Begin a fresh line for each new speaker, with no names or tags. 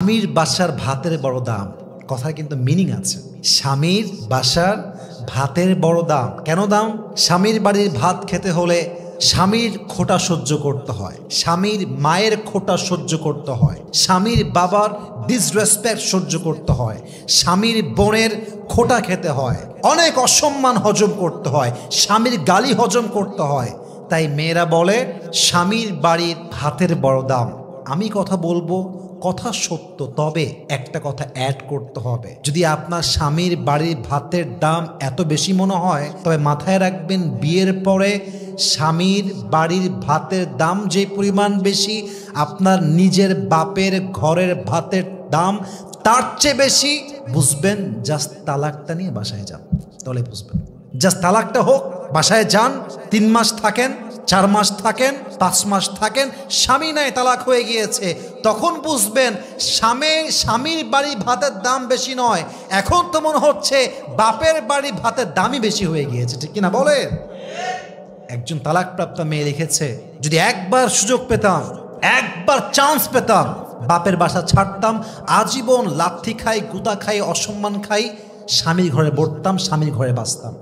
স্বামীর বাসার ভাতের বড় দাম, কথার কিন্তু মিনিং আছে। স্বামীর বাসার ভাতের বড় দাম। কেন দাম? স্বামীর বাড়ির ভাত খেতে হলে স্বামীর খোঁটা সহ্য করতে হয়, স্বামীর মায়ের খোঁটা সহ্য করতে হয়, স্বামীর বাবার ডিসরেসপেক্ট সহ্য করতে হয়, স্বামীর বোনের খোঁটা খেতে হয়, অনেক অসম্মান হজম করতে হয়, স্বামীর গালি হজম করতে হয়। তাই মেয়েরা বলে স্বামীর বাড়ির ভাতের বড় দাম। আমি কথা বলবো, কথা সত্য, তবে একটা কথা অ্যাড করতে হবে। যদি আপনার স্বামীর বাড়ির ভাতের দাম এত বেশি মনে হয়, তবে মাথায় রাখবেন বিয়ের পরে স্বামীর বাড়ির ভাতের দাম যে পরিমাণ বেশি, আপনার নিজের বাপের ঘরের ভাতের দাম তার চেয়ে বেশি। বুঝবেন, জাস্ট তালাকটা নিয়ে বাসায় যান, তাহলে বুঝবেন। জাস্ট তালাকটা হোক, বাসায় যান, 3 মাস থাকেন, 4 মাস থাকেন, 5 মাস থাকেন, স্বামী নাই তালাক হয়ে গিয়েছে, তখন বুঝবেন স্বামীর বাড়ি ভাতের দাম বেশি নয়, এখন তো মনে হচ্ছে বাপের বাড়ি ভাতের দামই বেশি হয়ে গিয়েছে। ঠিক কিনা বলেন? একজন তালাকপ্রাপ্ত মেয়ে লিখেছে, যদি একবার সুযোগ পেতাম, একবার চান্স পেতাম, বাপের বাসা ছাড়তাম, আজীবন লাথি খাই, গুতা খাই, অসম্মান খাই, স্বামীর ঘরে বসতাম, স্বামীর ঘরে বাঁচতাম।